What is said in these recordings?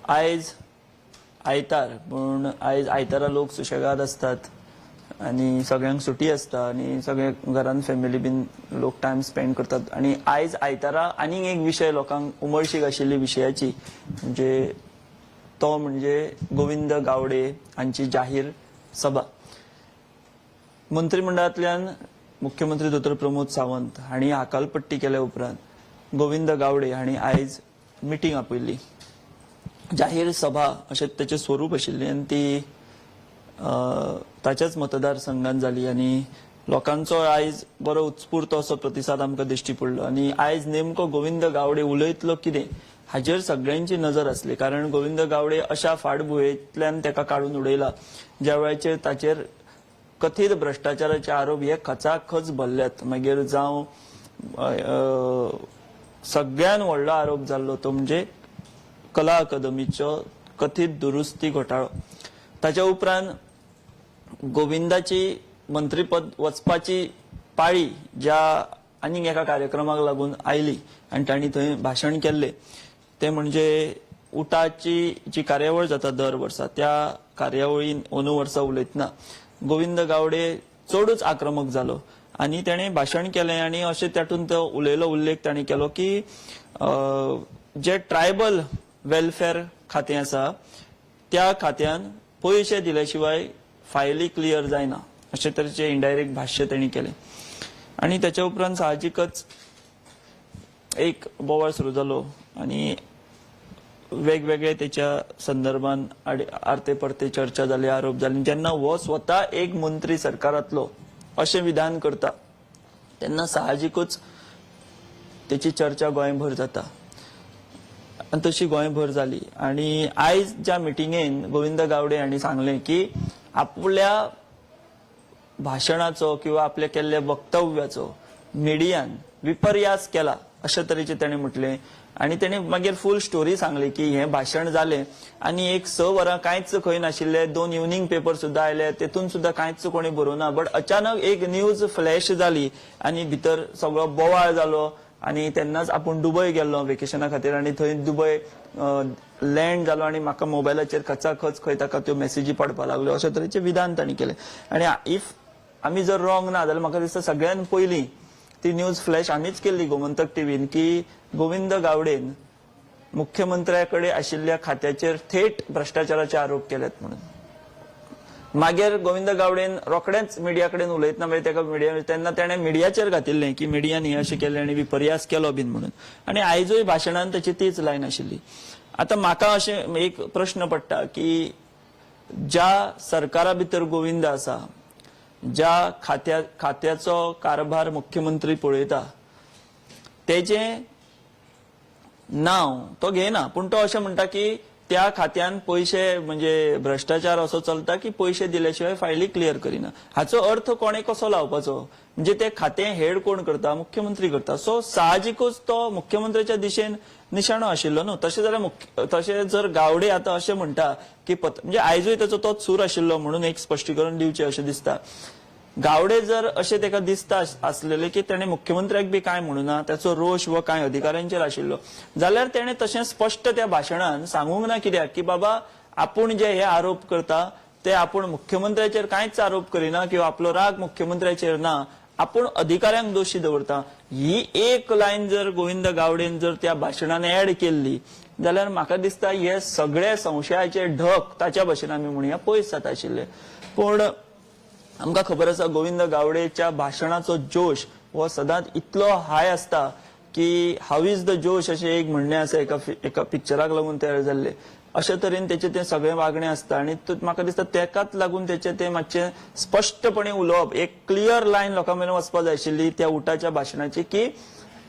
आयज आयतार पण आयज आयतारा लोक सुशेगाद असतात आणि सगळ्यांक सुटी असता आणि सगळे घरान फॅमिली बीन लोक टाइम स्पेंड करतात आणि आयज आयतारा आनीक एक विषय लोकांक उमळशीक आशिल्ली विशयाची म्हणजे तो म्हणजे गोविंद गावडे हांची जाहीर सभा। मंत्रिमंडळांतल्यान मुख्यमंत्री डॉ प्रमोद सावंत हांणी हाकालपट्टी केल्या उपरांत गोविंद गावडे हांणी आयज मिटींग आपयल्ली। जाहीर सभा अशें तेचें स्वरूप आशिल्लें आनी ती ताच्याच मतदारसंघात जाली आनी लोकांचो आयज बरो उत्स्फूर्त असो प्रतिसाद आमकां दिश्टी पडलो आणि आयज नेमको गोविंद गावडे उलयतलो कितें हाजेर सगळ्यांची नजर आसली, कारण गोविंद गावडे अशा फाटभुंयेंतल्यान ताका काडून उडयला ज्या वेळाचेर ताचेर कथीत भ्रष्टाचाराचे आरोप हे खचाखच भरल्यात। मागीर जावं सगळ्यान व्हडलो आरोप जाल्लो तो म्हणजे कला अकादमीचो कथीत दुरुस्ती घोटाळो। ताच्या उपरांत गोविंदाची मंत्रीपद वचपाची पाळी ज्या आनीक एका कार्यक्रमाक लागून आयली आनी तांणी थंय भाशण केल्लें ते म्हणजे उटाची जी कार्यावळ जाता दर वर्सा त्या कार्यावळीन अंदू वर्सा उलयतना गोविंद गावडे चडूच आक्रमक जालो आनी ताणें भाशण केलें आनी अशें तातूंत तो उलयलो उल्लेख ताणें केलो की जे ट्रायबल वेलफेअर खातें आसा त्या खात्यान पयशे दिल्या शिवाय फायली क्लियर जायना अशे तरेचे इनडायरेक्ट भाष्य तांणी केलें। आनी ताच्या उपरांत साहजिकच एक बोवाळ सुरू जालो आनी वेगवेगळे त्याच्या संदर्भान आर्ते परते चर्चा जाली, आरोप जाले। जेन्ना वो स्वता एक मंत्री सरकारांतलो अशें विधान करता तेन्ना साहजिकूच त्याची चर्चा गोंयभर जाता आनी तशी गोंयभर जाली। आनी आयज ज्या मिटिंगेन गोविंद गावडे हांणी सांगलें की आपल्या भाशणाचो किंवा आपल्या केल्ल्या वक्तव्याचो मिडियान विपर्यास केला अशा तरेचे ताणें म्हटलें आनी ताणें मागीर फूल स्टोरी सांगली की हें भाशण जालें आनी एक 6 वरां कांयच खंय नाशिल्ले, 2 इवनिंग पेपर सुद्दां आयले, तेतून सुद्दां कांयच कोणी बरोवना, बट अचानक एक न्यूज फ्लॅश जाली आनी भितर सगळो बोवाळ जालो आनी तेन्नाच आपूण दुबय गेल्लो वेकेशना खातीर आनी थंय दुबय लँड जालो आनी म्हाका मोबायलाचेर खचाखच खंय ताका त्यो मेसेजी पडपाक लागल्यो अशा तरेचे विधान ताणें केलें। आनी इफ आमी जर रॉंग ना जाल्यार म्हाका दिसता सगळ्यान पयलीं ती न्यूज फ्लॅश आमीच केल्ली गोमंतक टीव्हीन की गोविंद गावडेन मुख्यमंत्र्याकडे आशिल्ल्या खात्याचेर थेट भ्रष्टाचाराचे आरोप केलेत म्हणून। मागीर गोविंद गावडेन रोखडेंच मिडिया कडेन उलयतना मागीर ताका मिडिया तेन्ना ताणें मिडियाचेर घातिल्लें की मिडियान हें अशें केलें आनी विपर्यास केलो बीन म्हणून आनी आयजूय भाशणान ताची तीच लायन आशिल्ली। आतां म्हाका अशें एक प्रश्न पडटा की ज्या सरकारा भितर गोविंद आसा, ज्या खात्याचो कारभार मुख्यमंत्री पळयता तेजें नाव तो घेना, पूण तो अशें म्हणटा की त्या खात्यान पयशे म्हणजे भ्रष्टाचार असो चलता की पयशे दिल्या शिवाय फायली क्लियर करिना। हाचो अर्थ कोणे कसो लावपाचो, म्हणजे ते खातें हेड कोण करता, मुख्यमंत्री करता। सो साहजिकूच तो मुख्यमंत्र्याच्या दिशेन निशाणो आशिल्लो न्हू। तशें जाल्यार तशें जर गावडे आतां अशें म्हणटा की म्हणजे आयजूय ताचो तोच सूर आशिल्लो म्हणून एक स्पश्टीकरण दिवचें अशें दिसता। गावडे जर अशें ताका दिसता आसलेलें की ताणें मुख्यमंत्र्याक बी कांय म्हणुना, त्याचो रोष व कांय अधिकाऱ्यांचेर आशिल्लो जाल्यार ताणें तशें स्पश्ट त्या भाशणान सांगूंक ना कित्याक की बाबा आपूण जे हे आरोप करता ते आपूण मुख्यमंत्र्याचेर कांयच आरोप करिना किंवा आपलो राग मुख्यमंत्र्याचेर ना, आपूण अधिकाऱ्यांक दोशी दवरता। ही एक लायन जर गोविंद गावडेन जर त्या भाशणान ऍड केल्ली जाल्यार म्हाका दिसता हे सगळे संशयाचे ढग ताच्या भाशेन आमी म्हणुया पयस जाता आशिल्ले। पूण आमकां खबर आसा गोविंद गावडेच्या भाशणाचो जोश हो सदांच इतलो हाय आसता की हाऊ इज द जोश अशें एक म्हणणें आसा एका पिक्चराक लागून तयार जाल्लें। अशे तरेन तेचें तें सगळें वागणें आसता आनी म्हाका दिसता तेकाच लागून तेचें तें मातशें स्पश्टपणे उलोवप, एक क्लियर लायन लोकां मेरेन वचपाक जाय आशिल्ली त्या उटाच्या भाशणाची की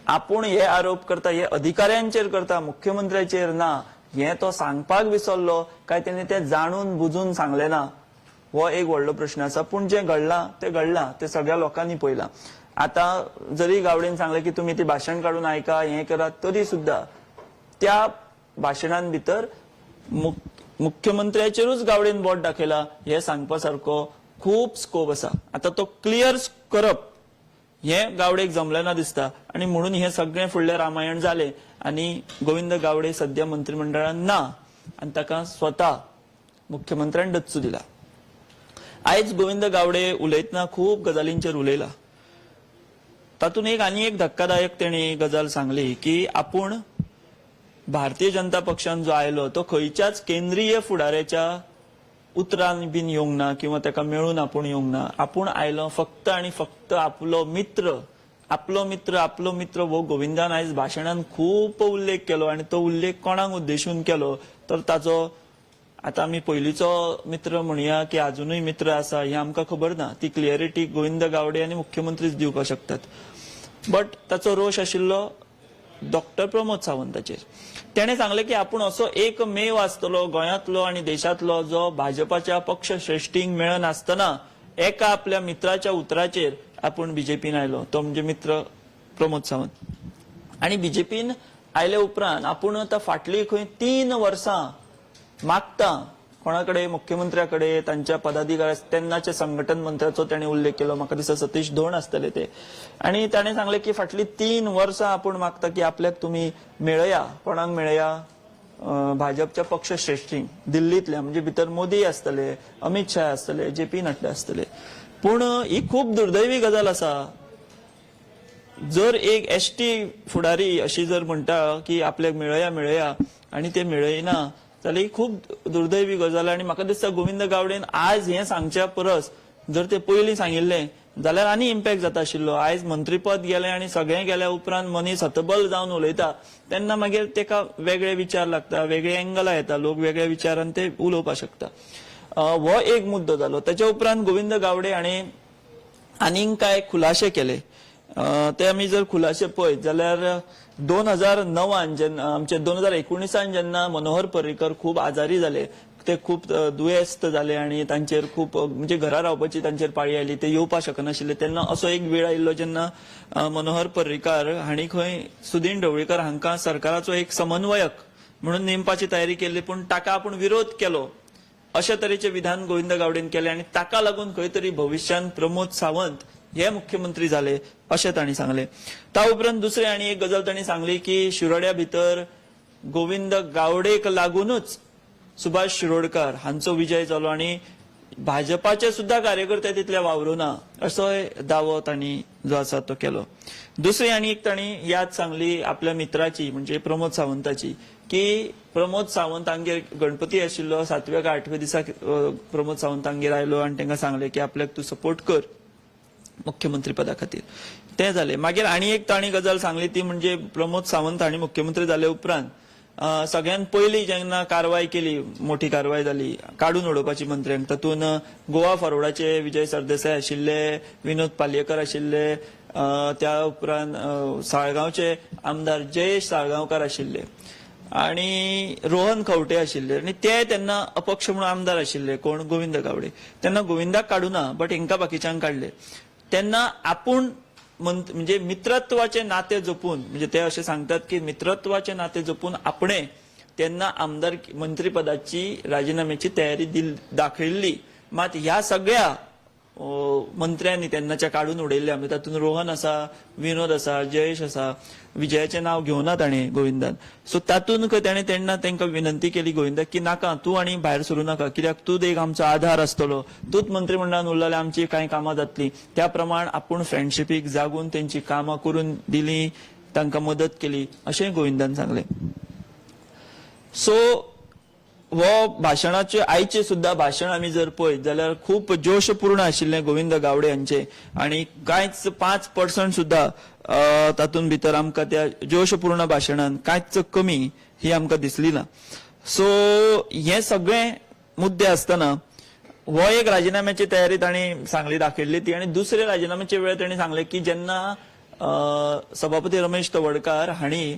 आपूण हे आरोप करता हे अधिकाऱ्यांचेर करता, मुख्यमंत्र्याचेर ना। हें तो सांगपाक विसरलो काय तेणें तें जाणून बुजून सांगलें ना हो एक व्हडलो प्रश्न आसा। पूण जें घडलां ते सगळ्या लोकांनी पळयलां। आतां जरी गावडेन सांगलें की तुमी ती भाशण काडून आयका हें करात, तरी सुद्दां त्या भाशणान भितर मुख्यमंत्र्याचेरूच गावडेन बोट दाखयला हे सांगपा सारको खूब स्कोप आसा। आतां तो क्लियर करप हें गावडेक जमलें ना दिसता आनी म्हणून हें सगळें फुडलें रामायण जालें आनी गोविंद गावडे सध्या मंत्रिमंडळान ना। आनी ताका स्वता मुख्यमंत्र्यान डच्चू दिला. आयज गोविंद गावडे उलयतना खूब गजालींचेर उलयला. तातूंत आनी एक धक्कादायक तेणी गजाल सांगली की आपूण भारतीय जनता पक्षान जो आयलो तो खंयच्याच केंद्रीय फुडाऱ्याच्या उतरान बीन येवंक ना किंवा ताका मेळून आपूण येवंक ना. आपूण आयलो फक्त आनी फक्त आपलो मित्र वो गोविंदान आयज भाशणान खूब उल्लेख केलो आनी तो उल्लेख कोणाक उद्देशून केलो तर ताचो आता आमी पयलींचो मित्र म्हणया की अजूनय मित्र आसा हे आमकां खबर ना. ती क्लियरिटी गोविंद गावडे आनी मुख्यमंत्रीच दिवपाक शकतात. बट ताचो रोष आशिल्लो डॉक्टर प्रमोद सावंताचेर. तेणें सांगलें की आपूण असो एकमेव आसतलो गोंयांतलो आनी देशांतलो जो भाजपाच्या पक्ष श्रेष्ठींक मेळनासतना एका आपल्या मित्राच्या उतराचेर आपूण बीजेपीन आयलो. तो म्हणजे मित्र प्रमोद सावंत. आनी बीजेपीन आयले उपरांत आपूण आतां फाटलीं खंय 3 वर्सां मागता कोणाकडे मुख्यमंत्र्याकडे तांच्या पदाधिकारी तेन्नाचे संघटन मंत्र्याचो तेणे उल्लेख केलो. म्हाका दिसता सतीश धोंड आसतले ते. आनी ताणें सांगलें की फाटलीं 3 वर्सां आपूण मागता की आपल्याक तुमी मेळया. कोणाक मेळया? भाजपच्या पक्ष श्रेष्ठींक दिल्लींतल्या म्हणजे भितर मोदी आसतले, अमित शाह आसतले, JP नड्डा आसतले. पूण ही खूब दुर्दैवी गजाल आसा. जर एक ST फुडारी अशी जर म्हणटा की आपल्याक मेळया आनी ते मेळयना जाल्यार ही खूब दुर्दैवी गजाल. आनी म्हाका दिसता गोविंद गावडेन आज हें सांगच्या परस जर ते पयलीं सांगिल्लें जाल्यार आनी इम्पॅक्ट जाता आशिल्लो. आयज मंत्रीपद गेलें आनी सगळें गेल्या उपरांत मनीस हतबल जावन उलयता तेन्ना मागीर तेका वेगळे विचार लागता, वेगळे एंगलां येता, लोक वेगळ्या विचारान ते उलोवपाक शकता. हो एक मुद्दो जालो. ताच्या उपरांत गोविंद गावडे हाणें आनीक कांय खुलाशे केले. ते आमी जर खुलाशे पळयत जाल्यार 2009 जेन्ना आमचे 2019 जेन्ना मनोहर पर्रीकर खूब आजारी जाले, ते खूब दुयेस्त जाले आनी तांचेर खूब म्हणजे घरा रावपाची तांचेर पाळी आयली, ते येवपाक शकनाशिल्ले. तेन्ना असो एक वेळ आयिल्लो जेन्ना मनोहर पर्रीकार हांणी खंय सुदीन ढवळीकर हांकां सरकाराचो एक समन्वयक म्हणून नेमपाची तयारी केली. पूण ताका आपूण विरोध केलो अशा तरेचे विधान गोविंद गावडेन केले आनी ताका लागून खंय तरी भविष्यान प्रमोद सावंत हे मुख्यमंत्री जाले अशें तांणी सांगले. ता उपरांत दुसरी आनी एक गजाल तांणी सांगली की शिरोड्या भितर गोविंद गावडेक लागूनच सुभाष शिरोडकार हांचो विजय जालो आनी भाजपाचे सुद्धा कार्यकर्ते तितले वावरूना असो दावो तांणी जो आसा तो केलो. दुसरी आनी एक तांणी याद सांगली आपल्या मित्राची म्हणजे प्रमोद सावंताची की प्रमोद सावंत हांगेर गणपती आशिल्लो 7व्या का 8व्या दिसा प्रमोद सावंत हांगेर आयलो आनी तांकां सांगलें की आपल्याक तूं सपोर्ट कर मुख्यमंत्री पदा खातीर. ते जाले. मागीर आनी एक तांणी गजाल सांगली ती म्हणजे प्रमोद सावंत हांणी मुख्यमंत्री जाले उपरांत सगळ्यात पयली जेन्ना कारवाय केली, मोठी कारवाय जाली काडून उडोवपाची मंत्र्यांक, तातूंत गोवा फॉरवर्डाचे विजय सरदेसाय आशिल्ले, विनोद पालयेकर आशिल्ले, त्या उपरांत साळगांवचे आमदार जयेश साळगांवकार आशिल्ले आनी रोहन खंवटे आशिल्ले आनी ते तेन्ना अपक्ष म्हणून आमदार आशिल्ले. कोण? गोविंद गावडे. तेन्ना गोविंदाक काडूना बट हेंकां बाकीच्यांक काडले. तेन्ना आपूण म्हणजे मित्रत्वाचे नाते जपून म्हणजे ते असे सांगतात की मित्रत्वाचे नाते जपून आपणे तेन्ना आमदार मंत्रीपदाची राजीनाम्याची तयारी दाखयल्ली. मात ह्या सगळ्या मंत्र्यांनी तेन्नाच्या काडून उडयल्ल्या म्हणजे तातूंत रोहन आसा, विनोद आसा, जयेश आसा, विजयाचें नांव घेवना ताणें गोविंदान. सो तातूंत ताणें तेन्ना तांकां विनंती केली गोविंदाक की नाका तूं आनी भायर सरूं नाका, कित्याक तूं एक आमचो आधार आसतलो, तूंच मंत्रिमंडळान उरलें जाल्यार आमची कांय कामां जातलीं. त्या प्रमाण आपूण फ्रेंडशिपीक जागून तेंची कामां करून दिलीं, तांकां मदत केली अशें गोविंदान सांगलें. सो हो भाशणाचे आयचे सुद्धा भाशण आमी जर पळयत जाल्यार खूब जोशपूर्ण आशिल्लें गोविंद गावडे हांचें आनी कांयच 5% सुद्धा तातूंत भितर आमकां त्या जोशपूर्ण भाशणान कांयच कमी ही आमकां दिसली ना. सो हे सगळे मुद्दे आसतना हो एक राजीनाम्याची तयारी तांणी सांगली दाखयल्ली ती. आनी दुसरे राजीनाम्याचे वेळार तांणी सांगलें की जेन्ना सभापती रमेश तवडकार हांणी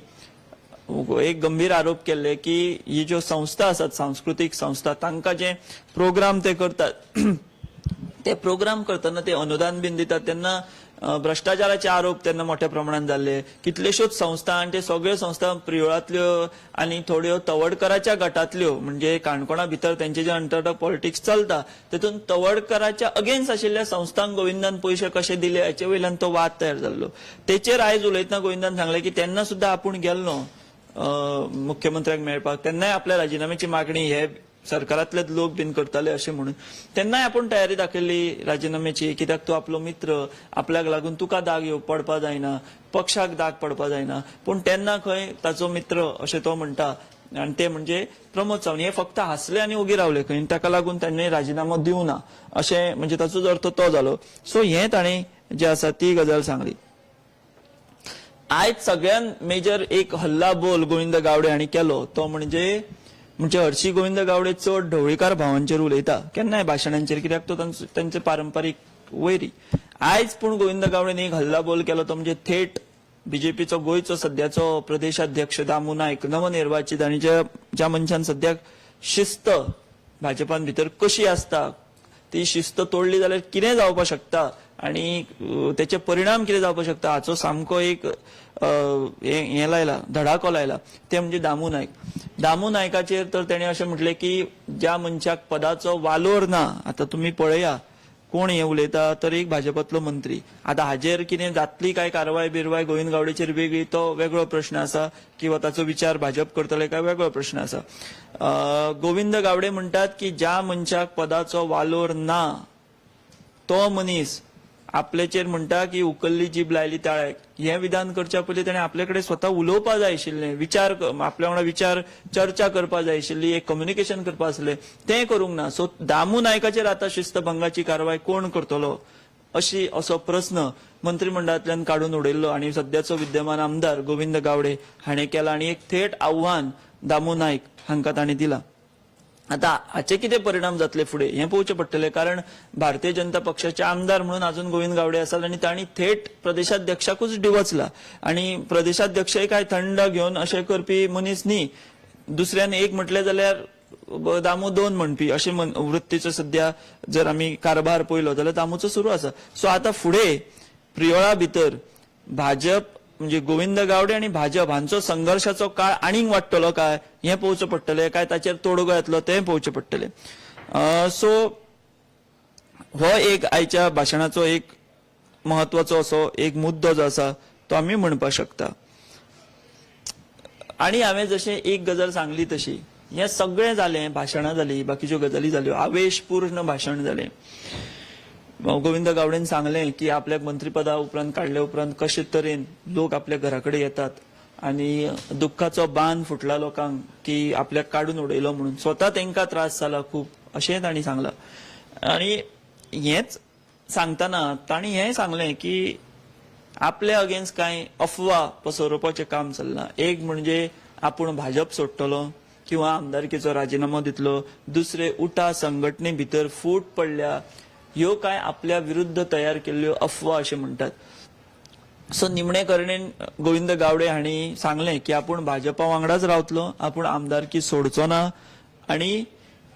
एक गंभीर आरोप केले की ही ज्यो संस्था आसात सांस्कृतिक संस्था तांकां जे प्रोग्राम ते करतात ते प्रोग्राम करतना ते अनुदान बीन दितात तेन्ना भ्रष्टाचाराचे आरोप तेन्ना मोठ्या प्रमाणात जाल्ले. कितल्योश्योच संस्था आनी ते सगळ्यो संस्था प्रियोळांतल्यो आनी थोड्यो तवडकराच्या गटांतल्यो म्हणजे काणकोणा भितर तेंचे जे अंडरडॉग पॉलिटिक्स चलता तेतून तवडकराच्या अगेन्स्ट आशिल्ल्या संस्थांक गोविंदान पयशे कशे दिले हाचे वयल्यान तो वाद तयार जाल्लो. तेचेर आयज उलयतना गोविंदान सांगले की तेन्ना सुद्धा आपूण गेल्लो मुख्यमंत्र्याक मेळपाक तेन्नाय आपल्या राजिनाम्याची मागणी हे सरकारांतले लोक बीन करताले अशें म्हणून तेन्नाय आपण तयारी दाखयली राजिनाम्याची, कित्याक तूं आपलो मित्र, आपल्याक लागून तुका दाग पडपा जायना, पक्षाक दाग पडपा जायना, पूण तेन्ना खंय ताचो मित्र अशें तो म्हणटा आणि ते म्हणजे प्रमोद सावंत हे फक्त हासले आनी उगी रावले खंय, ताका लागून ताणें राजिनामो दिवं ना अशें म्हणजे ताचो अर्थ तो जालो. सो हें ताणें जे आसा ती गजाल सांगली. आयज सगळ्यात मेजर एक हल्ला बोल गोविंद गावडे हांणी केलो तो म्हणजे हरशी गोविंद गावडे चड ढवळीकार भावांचेर उलयता केन्नाय भाशणांचेर, कित्याक तो तांचे पारंपारीक वैरी. आयज पूण गोविंद गावडेन एक हल्ला बोल केलो तो म्हणजे थेट बीजेपीचो गोंयचो सध्याचो प्रदेशाध्यक्ष दामू नायक नवनिर्वाचित आनी ज्या मनशान सद्याक शिस्त भाजपान भितर कशी आसता ती शिस्त तोडली जाल्यार कितें जावपाक शकता आणि त्याचे परिणाम कितें जावपाक शकता हाचो सामको एक हे लायला, धडाको लायला, ते म्हणजे दामू नायक. दामू नायकाचेर तर तेणें अशें म्हटलें की ज्या मनशाक पदाचो वालोर ना, आता तुम्ही पळया कोण हे उलयता तर एक भाजपातलो मंत्री. आता हाजेर कितें जातली काय कारवाय बिरवाय गोविंद गावडेचेर वेगळी तो वेगळो प्रश्न आसा, किंवा ताचो विचार भाजप करतले काय वेगळो प्रश्न आसा. गोविंद गावडे म्हणटात की ज्या मनशाक पदाचो वालोर ना तो मनीस आपल्याचेर म्हणटा की उकल्ली जीब लायली ताळ्याक. हे विधान करच्या पयलीं ताणें आपले कडेन स्वता उलोवपा जाय आशिल्लें, विचार आपल्या वांगडा विचार चर्चा करपा जाय आशिल्ली, एक कम्युनिकेशन करपा आसलें, तें करूंक ना. सो दामू नायकाचेर आतां शिस्तभंगाची कारवाय कोण करतलो असो प्रश्न मंत्रिमंडळांतल्यान काडून उडयल्लो आनी सध्याचो विद्यमान आमदार गोविंद गावडे हाणें केला आनी एक थेट आव्हान दामू नायक हांकां ताणें दिलां. आता हाचे कितें परिणाम जातले फुडें हें पळोवचें पडटलें, कारण भारतीय जनता पक्षाचे आमदार म्हणून अजून गोविंद गावडे आसात आनी तांणी थेट प्रदेशाध्यक्षाकूच डिवचला आनी प्रदेशाध्यक्षय काय थंड घेवन अशें करपी मनीस न्ही. दुसऱ्यान एक म्हटलें जाल्यार दामू दोन म्हणपी अशें वृत्तीचो सध्या जर आमी कारभार पळयलो जाल्यार दामूचो सुरू आसा. सो आतां फुडें प्रियोळा भितर भाजप म्हणजे गोविंद गावडे आणि भाजप हांचो संघर्षाचो काळ आनीक वाडटलो काय हें पळोवचें पडटलें, काय ताचेर तोडगो येतलो तें पळोवचें पडटलें. सो हो एक आयच्या भाशणाचो एक महत्वाचो असो एक मुद्दो जो आसा तो आमी म्हणपाक शकता. आनी हांवें जशें एक गजाल सांगली तशी हें सगळें जालें, भाशणां जालीं, बाकीच्यो गजाली जाल्यो, आवेशपूर्ण भाशण जालें. गोविंद गावडेन सांगलें की आपल्याक मंत्रीपदा उपरांत काडले उपरांत कशे तरेन लोक आपल्या घरा कडेन येतात आनी दुख्खाचो बांद फुटला लोकांक की आपल्याक काडून उडयलो म्हणून, स्वता तांकां त्रास जाला खूब अशें तांणी सांगलां. आनी हेंच सांगतना तांणी हें सांगलें की आपल्या अगेन्स्ट कांय अफवा पसरोवपाचें काम चल्लां. एक म्हणजे आपूण भाजप सोडटलो किंवा आमदारकीचो राजिनामो दितलो, दुसरे उठा संघटने भितर फूट पडल्या, ह्यो काय आपल्या विरुद्ध तयार केल्ल्यो अफवा अशें म्हणटात. सो निमणे करणेन गोविंद गावडे हांणी सांगलें की आपूण भाजपा वांगडाच रावतलो, आपूण आमदारकी सोडचो ना आनी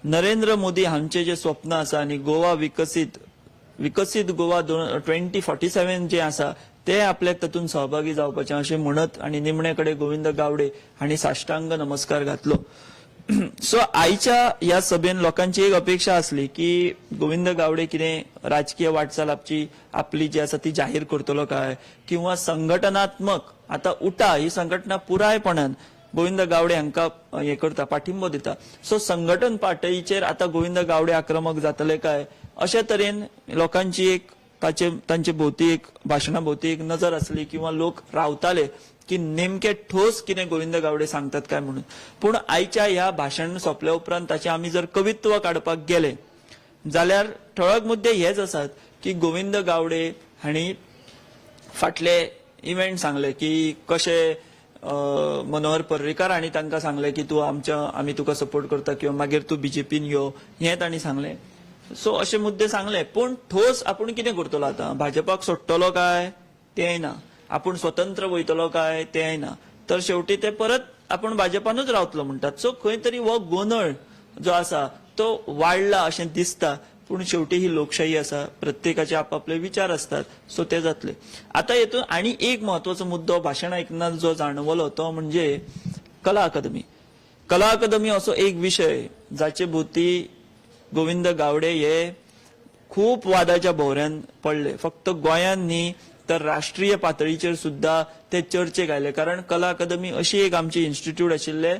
नरेंद्र मोदी हांचे जे स्वप्न आसा आनी गोवा विकसीत गोवा 2047 जे आसा ते आपल्याक तातूंत सहभागी जावपाचें अशें म्हणत आनी निमणे कडेन गोविंद गावडे हांणी साश्टांग नमस्कार घातलो. सो आयच्या ह्या सभेन लोकांची एक अपेक्षा आसली की गोविंद गावडे कितें राजकीय वाटचाल आपली जी आसा ती जाहीर करतलो काय, किंवा संघटनात्मक आता उठा ही संघटना पुरायपणान गोविंद गावडे हांकां हे करता, पाठिंबो दिता. सो संघटन पातळीचेर आता गोविंद गावडे आक्रमक जातले काय अशे तरेन लोकांची एक तांचे भोवती एक भाशणा भोवती एक नजर आसली, किंवा लोक रावताले की नेमके ठोस कितें गोविंद गावडे सांगतात काय म्हणून. पूण आयच्या ह्या भाशण सोंपल्या उपरांत ताचे आमी जर कवित्व काडपाक गेले जाल्यार ठळक मुद्दे हेच आसात की गोविंद गावडे हांणी फाटले इव्हेंट सांगले की कशे मनोहर पर्रीकार हांणी तांकां सांगले की तूं आमी तुका सपोर्ट करता किंवा मागीर तूं बीजेपीन यो, हें तांणी सांगलें. सो अशे मुद्दे सांगले, पूण ठोस आपूण कितें करतलो आतां, भाजपाक सोडटलो काय तेंय ना, आपूण स्वतंत्र वयतलो काय तेंय ना, तर शेवटी ते परत आपूण भाजपानूच रावतलो म्हणटात. सो खंय तरी हो गोंधळ जो आसा तो वाडला अशें दिसता. पूण शेवटी ही लोकशाही आसा, प्रत्येकाचे आपापले विचार असतात, सो ते जातले. आता हेतून आनी एक महत्वाचो मुद्दो भाशण आयकतना जो जाणवलो तो म्हणजे कला अकादमी. कला अकादमी असो एक विशय जाचे भोवती गोविंद गावडे हे खूप वादाच्या भोवऱ्यान पडले. फक्त गोंयान न्ही तर राष्ट्रीय पातळीचेर सुद्धा ते चर्चेक आयले. कारण कला अकादमी अशी एक आमची इन्स्टिट्यूट आशिल्ले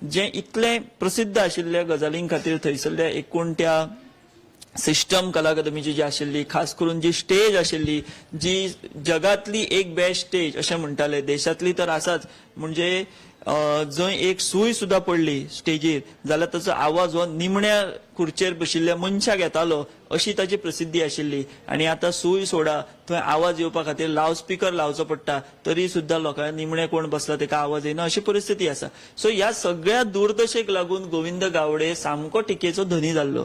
जे इतले प्रसिद्ध आशिल्ले गजालीं खातीर थंयसरल्या एकूण त्या सिस्टम कला अकादमीची जी आशिल्ली, खास करून जी स्टेज आशिल्ली, जी जगातली एक बेस्ट स्टेज अशें म्हणटाले, देशातली तर आसाच, म्हणजे जंय एक सूय सुद्धा पडली स्टेजीर जाल्यार ताचो आवाज हो निमण्या खुर्चेर बशिल्ल्या मनशाक येतालो अशी ताची प्रसिद्धी आशिल्ली. आणि आता सूय सोडा, थंय आवाज येवपा खातीर लावड स्पीकर लावचो पडटा, तरी सुद्धा लोकांक निमणे कोण बसला ताका आवाज येना अशी परिस्थिती आसा. सो ह्या सगळ्या दुर्दशेक लागून गोविंद गावडे सामको टिकेचो धनी जाल्लो.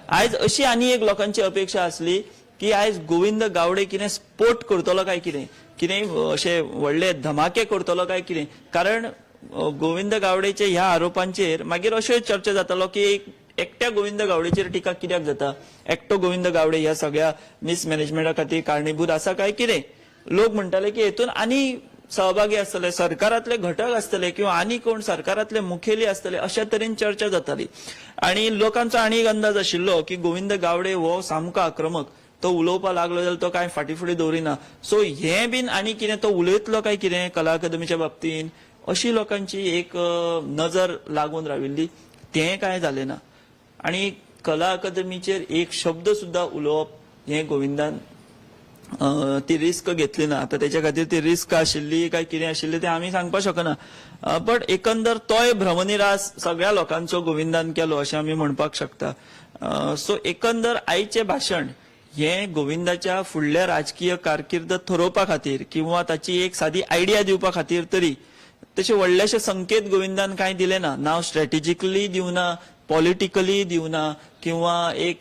आयज अशी आनी एक लोकांची अपेक्षा आसली की आयज गोविंद गावडे कितें स्पोर्ट करतलो काय कितें अशे व्हडले धमाके करतलो काय कितें. कारण गोविंद गावडेचे ह्या आरोपांचेर मागीर अश्यो चर्चा जातालो की एकट्या गोविंद गावडेचेर टिका कित्याक जाता, एकटो गोविंद गावडे ह्या सगळ्या मिसमॅनेजमेंटा खातीर कारणीभूत आसा काय कितें. लोक म्हणटाले की हेतून आनी सहभागी आसतले, सरकारातले घटक आसतले किंवा आनी कोण सरकारातले मुखेली आसतले अशा तरेन चर्चा जाताली. आणि लोकांचो आनी एक अंदाज आशिल्लो की गोविंद गावडे हो सामको आक्रमक, तो उलोवपा लागलो जाल्यार तो काय फाटीफुडें दवरिना. सो हे बीन आनी कितें तो उलयतलो काय कितें कला अकादमीच्या बाबतींत अशी लोकांची एक नजर लागून राविल्ली. तें काय जालें ना. आणि कला अकादमीचेर एक शब्द सुद्धा उलोवप हे गोविंदान ती रिस्क घेतली ना. आता त्याच्या खातीर ती रिस्क आशिल्ली काय कितें आशिल्ली ते आमी सांगपाक शकना. बट एकंदर तोय भ्रमनिरास सगळ्या लोकांचो गोविंदान केलो अशें आमी म्हणपाक शकता. सो एकंदर आयचें भाशण हे गोविंदाच्या फुडल्या राजकीय कारकिर्द थारोवपा खातीर किंवा ताची एक सादी आयडिया दिवपा खातीर तरी तशे व्हडलेशे संकेत गोविंदान कांय दिले ना. नाव स्ट्रॅटेजिकली दिवना, पॉलिटिकली दिवना किंवा एक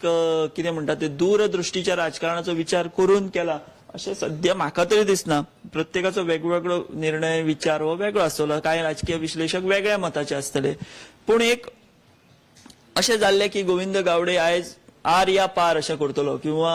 कितें म्हणटा ते दूरदृष्टीच्या राजकारणाचो विचार करून केला अशें सद्या म्हाका तरी दिसना. प्रत्येकाचो वेगवेगळो निर्णय विचार हो वेगळो आसतलो, कांय राजकीय विश्लेशक वेगळ्या मताचे आसतले. पूण एक अशें जाल्लें की गोविंद गावडे आयज आर या पार अशें करतलो किंवा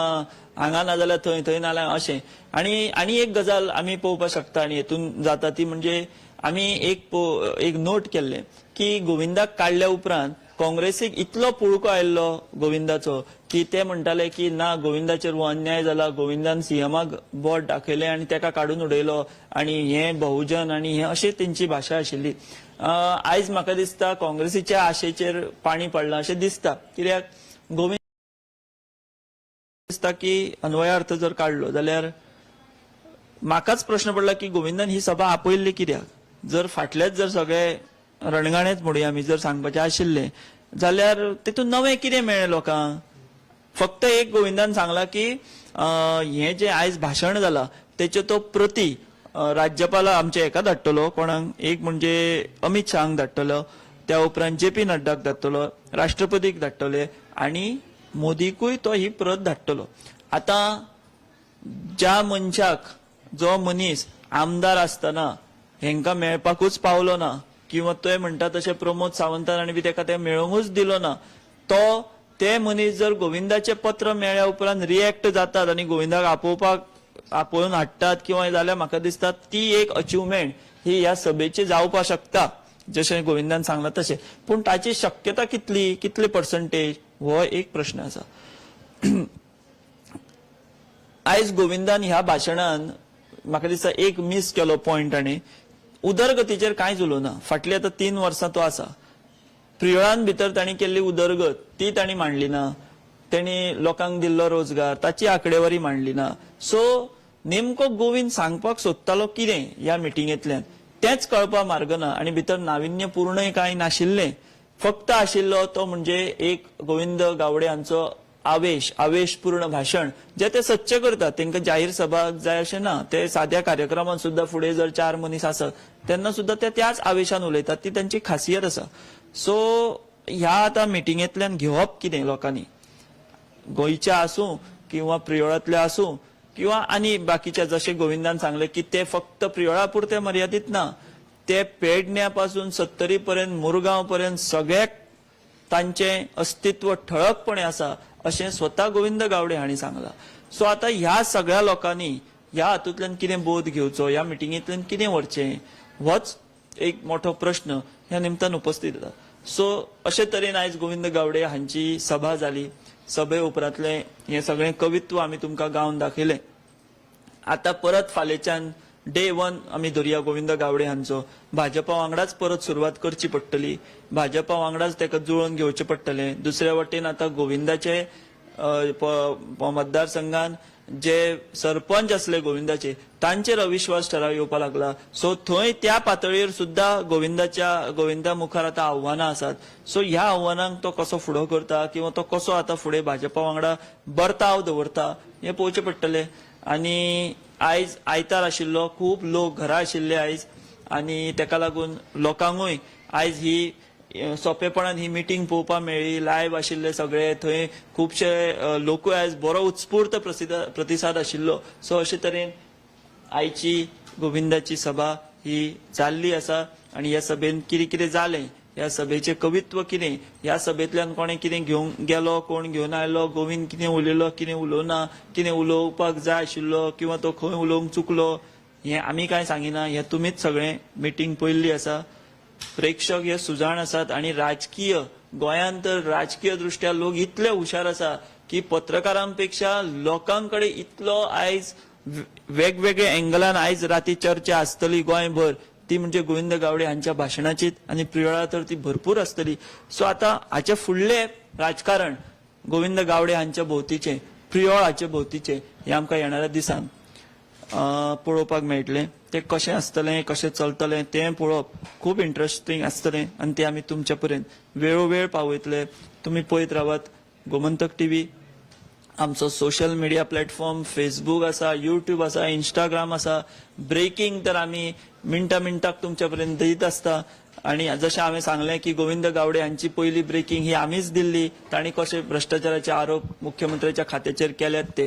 हांगा ना जाल्यार थंय, थंय ना जाल्यार अशें. आनी एक गजाल आमी पळोवपाक शकता आनी हेतून जाता ती म्हणजे आमी एक नोट केल्लें की गोविंदाक काडल्या उपरांत काँग्रेसीक इतलो पुळको आयिल्लो गोविंदाचो की ते म्हणटाले की ना गोविंदाचेर हो अन्याय जाला, गोविंदान सीएमाक बोट दाखयलें आनी ताका काडून उडयलो आणि हे बहुजन आणि हे अशी तेंची भाशा आशिल्ली. आयज म्हाका दिसता काँग्रेसीच्या आशेचेर पाणी पडलां अशें दिसता. कित्याक गोविंद दिसता की अन्वयार्थ जर काडलो जाल्यार म्हाकाच प्रश्न पडला की गोविंदान ही सभा आपयल्ली कित्याक. जर फाटलेच जर सगळे रणगाणेच म्हणुया आमी जर सांगपाचें आशिल्लें जाल्यार तेतून नवें कितें मेळ्ळें लोकांक. फक्त एक गोविंदान सांगला की हे जे आयज भाशण जाला तेच्यो तो प्रती राज्यपाला आमचे एका धाडटलो, कोणाक एक म्हणजे अमित शाहांक धाडटलो, त्या उपरांत JP नड्डाक धाडटलो, राष्ट्रपतीक धाडटले आणि मोदीकूय तो ही प्रत धाडटलो. आता ज्या मनशाक जो मनीस आमदार आसतना हेंका मेळपाकूच पावलो ना किंवा तो म्हणटा तशें प्रमोद सावंतान आनी बी ताका ते मेळोंकूच दिलो ना, तो ते मनीस जर गोविंदाचे पत्र मेळ्ळ्या उपरांत रिएक्ट जातात आणि गोविंदाक आपोवन हाडटात किंवा जाल्यार म्हाका दिसता ती एक अचिवमेंट ही ह्या सभेची जावपाक शकता जशें गोविंदान सांगला तशें. पूण ताची शक्यता कितली पर्संटेज हो एक प्रश्न आसा. आयज गोविंदान ह्या भाशणान म्हाका दिसता एक मिस केलो पॉयंट आनी उदरगतीचेर कांयच उलोवना. फाटली आतां 3 वर्सां तो आसा. प्रियोळान भितर तांणी केल्ली उदरगत ती तांणी मांडली ना. तांणी लोकांक दिल्लो रोजगार ताची आंकडेवारी मांडली ना. सो नेमको गोविंद सांगपाक सोदतालो कितें ह्या मिटिंगेंतल्यान तेंच कळपाक मार्ग ना. आनी भितर नाविन्यपूर्णय कांय नाशिल्लें. फक्त आशिल्लो तो म्हणजे एक गोविंद गावडे हांचो आवेशपूर्ण भाशण जे ते सच्चे करतात. तांकां जाहीर सभा जाय अशें ना. ते साद्या कार्यक्रमांत सुद्धा फुडें जर 4 मनीस आसत तेन्ना सुद्धा ते त्याच आवेशान उलयतात. ती तांची खासियत आसा. सो ह्या आतां मिटिंगेंतल्यान घेवप कितें लोकांनी, गोंयच्या आसूं किंवा प्रियोळांतले आसूं किंवा आनी बाकीच्या जशें गोविंदान सांगलें की ते फक्त प्रियोळा पुरते मर्यादीत ना, ते पेडण्या पासून 70 पर्यंत मुरगांव पर्यंत सगळ्याक तांचें अस्तित्व ठळकपणे आसा अशें स्वता गोविंद गावडे हांणी सांगलां. सो आतां ह्या सगळ्या लोकांनी ह्या हातूंतल्यान कितें बोध घेवचो, ह्या मिटिंगेंतल्यान कितें व्हरचें होच एक मोठो प्रश्न ह्या निमतान उपस्थित जाता. सो अशे तरेन आयज गोविंद गावडे हांची सभा जाली. सभे उपरांतले हे सगळें कवित्व आमी तुमकां गावन दाखयलें. आता परत फाल्याच्यान डे 1 आमी धरया गोविंद गावडे हांचो. भाजपा वांगडाच परत सुरवात करची पडटली, भाजपा वांगडाच ताका जुळोवन घेवचें पडटलें. दुसऱ्या वटेन आता गोविंदाचे मतदारसंघान जे सरपंच असले गोविंदाचे तांचेर अविश्वास ठराव येवपाक लागला. सो थंय त्या पातळीर सुद्धा गोविंदा मुखार आता आव्हानां आसात. सो ह्या आव्हानांक तो कसो फुडो करता किंवा तो कसो आता फुडें भाजपा वांगडा बर्ताव दवरता हें पळोवचें पडटलें. आनी आयज आयतार आशिल्लो, खूब लोक घरा आशिल्ले आयज, आनी ताका लागून लोकांकूय आयज ही सोंपेपणान ही मिटींग पळोवपाक मेळ्ळी. लायव्ह आशिल्ले सगळे, थंय खुबशे लोकूय आयज बरो उत्स्फूर्त प्रतिसाद आशिल्लो. सो अशे तरेन आयची गोविंदाची सभा ही जाल्ली आसा. आनी ह्या सभेन कितें कितें जालें, ह्या सभेचें कवित्व कितें, ह्या सभेंतल्यान कोणें कितें घेवन गेलो, कोण घेवन आयलो, गोविंद कितें उलयलो, कितें उलोवना, कितें उलोवपाक जाय आशिल्लो किंवा तो खंय उलोवंक चुकलो, हें आमी कांय सांगिना. हें तुमीच सगळें मिटींग पळयल्ली आसा. प्रेक्षक हे सुजाण आसात आनी राजकीय गोंयांत तर राजकीय दृश्ट्या लोक इतले हुशार आसा की पत्रकारांपेक्षा लोकांकडे इतलो आयज वेगवेगळ्या एंगलान आयज राती चर्चा आसतली गोंयभर, ती म्हणजे गोविंद गावडे हांच्या भाशणाचीच, आनी प्रियोळा तर ती भरपूर आसतली. सो आता हाचे फुडले राजकारण गोविंद गावडे हांच्या भोवतीचें, प्रियोळ हाचे भोवतीचें हें आमकां येणाऱ्या दिसान पळोवपाक मेळटलें. ते कशें आसतलें, कशें चलतलें तें पळोवप खूब इंटरेस्टिंग आसतलें आनी तें आमी तुमचे पर्यंत वेळोवेळ पावयतले. तुमी पळयत रावात गोमंतक टीव्ही. आमचो सोशल मिडिया प्लॅटफॉर्म फेसबूक आसा, युट्यूब आसा, इंस्टाग्राम आसा. ब्रेकिंग तर आमी मिनटां मिनटाक तुमच्या पर्यंत दित आसता. आनी जशें हांवें सांगलें की गोविंद गावडे हांची पयली ब्रेकिंग ही आमीच दिल्ली. तांणी कशे भ्रष्टाचाराचे आरोप मुख्यमंत्र्याच्या खात्याचेर केल्यात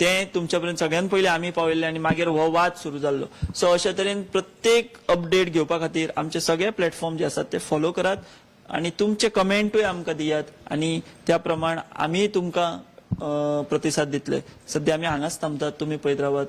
ते तुमच्या पर्यंत सगळ्यात पयलीं आमी पावयल्ले आनी मागीर हो वाद सुरू जाल्लो. सो अशा तरेन प्रत्येक अपडेट घेवपा खातीर आमचे सगळे प्लॅटफॉर्म जे आसात ते फॉलो करात आनी तुमचे कमेंटूय आमकां दियात आनी त्या प्रमाण आमी तुमकां प्रतिसाद दितले. सध्या आमी हांगाच थांबतात. तुमी पळयत रावात